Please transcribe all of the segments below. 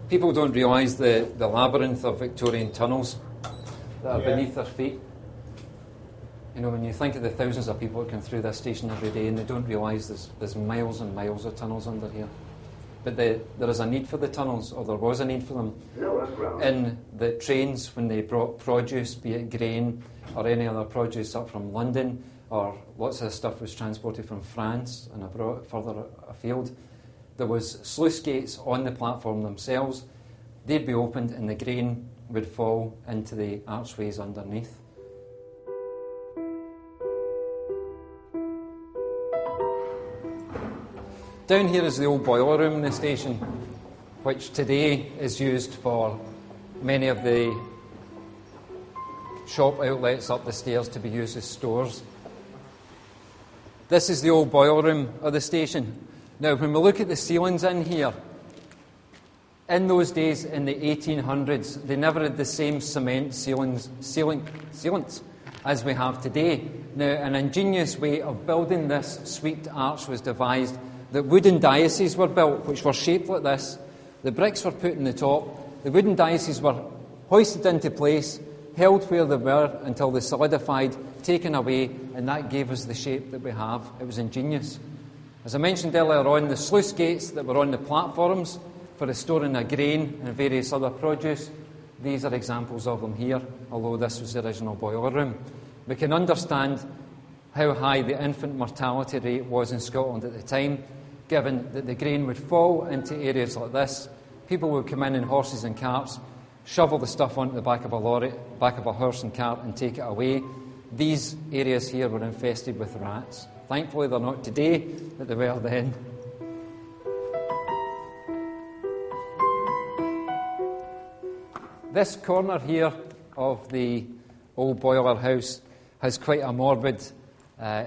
People don't realise the labyrinth of Victorian tunnels that are beneath their feet. You know, when you think of the thousands of people that come through this station every day, and they don't realise there's miles and miles of tunnels under here. But there is a need for the tunnels, or there was a need for them, in the trains when they brought produce, be it grain or any other produce up from London, or lots of stuff was transported from France and further afield. There was sluice gates on the platform themselves. They'd be opened and the grain would fall into the archways underneath. Down here is the old boiler room in the station, which today is used for many of the shop outlets up the stairs to be used as stores. This is the old boiler room of the station. Now, when we look at the ceilings in here, in those days, in the 1800s, they never had the same cement sealants as we have today. Now, an ingenious way of building this sweeped arch was devised, that wooden dioceses were built, which were shaped like this. The bricks were put in the top. The wooden dioceses were hoisted into place, held where they were until they solidified, taken away, and that gave us the shape that we have. It was ingenious. As I mentioned earlier on, the sluice gates that were on the platforms for the storing of grain and various other produce, these are examples of them here, although this was the original boiler room. We can understand how high the infant mortality rate was in Scotland at the time, given that the grain would fall into areas like this. People would come in horses and carts, shovel the stuff onto the back of a lorry, back of a horse and cart, and take it away. These areas here were infested with rats. Thankfully, they're not today, but they were then. This corner here of the old boiler house has quite a morbid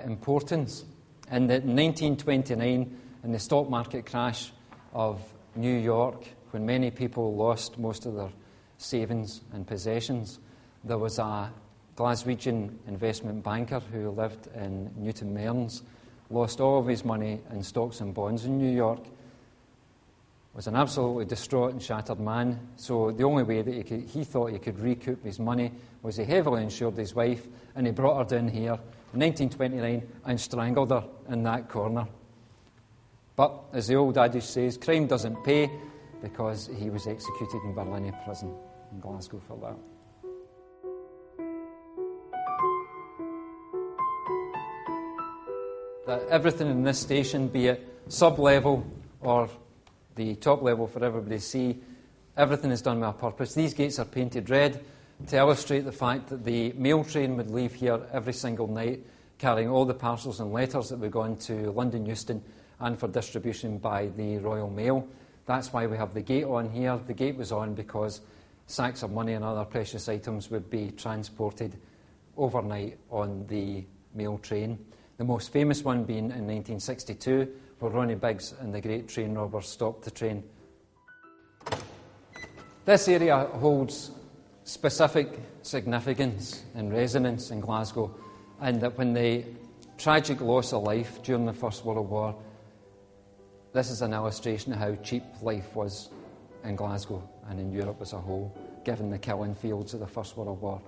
importance. In 1929, in the stock market crash of New York, when many people lost most of their savings and possessions, there was a Glaswegian investment banker who lived in Newton Mearns, lost all of his money in stocks and bonds in New York, was an absolutely distraught and shattered man. So the only way that he thought he could recoup his money was he heavily insured his wife, and he brought her down here in 1929 and strangled her in that corner. But, as the old adage says, crime doesn't pay, because he was executed in Barlinnie prison in Glasgow for that. That everything in this station, be it sub-level or the top level for everybody to see, everything is done with a purpose. These gates are painted red to illustrate the fact that the mail train would leave here every single night, carrying all the parcels and letters that would go into London Euston and for distribution by the Royal Mail. That's why we have the gate on here. The gate was on because sacks of money and other precious items would be transported overnight on the mail train. The most famous one being in 1962, where Ronnie Biggs and the great train robbers stopped the train. This area holds specific significance and resonance in Glasgow, and that when the tragic loss of life during the First World War, this is an illustration of how cheap life was in Glasgow and in Europe as a whole, given the killing fields of the First World War.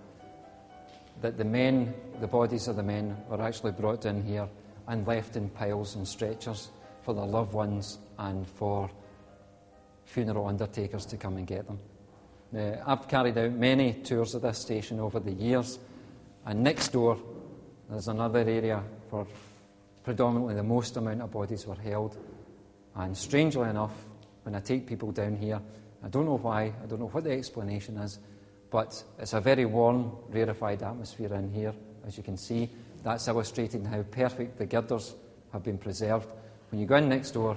That the bodies of the men were actually brought in here and left in piles and stretchers for their loved ones and for funeral undertakers to come and get them. Now, I've carried out many tours of this station over the years, and next door there's another area where predominantly the most amount of bodies were held. And strangely enough, when I take people down here, I don't know why, I don't know what the explanation is, but it's a very warm, rarefied atmosphere in here, as you can see. That's illustrating how perfect the girders have been preserved. When you go in next door,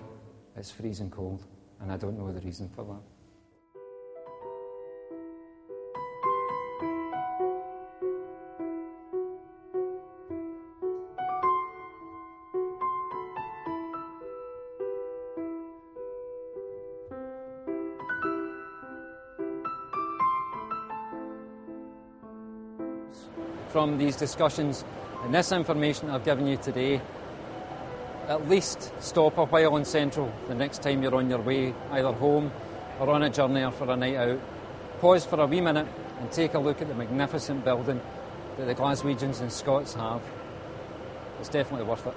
it's freezing cold, and I don't know the reason for that. From these discussions and this information I've given you today, at least stop a while in Central the next time you're on your way, either home or on a journey or for a night out, pause for a wee minute and take a look at the magnificent building that the Glaswegians and Scots have. It's definitely worth it.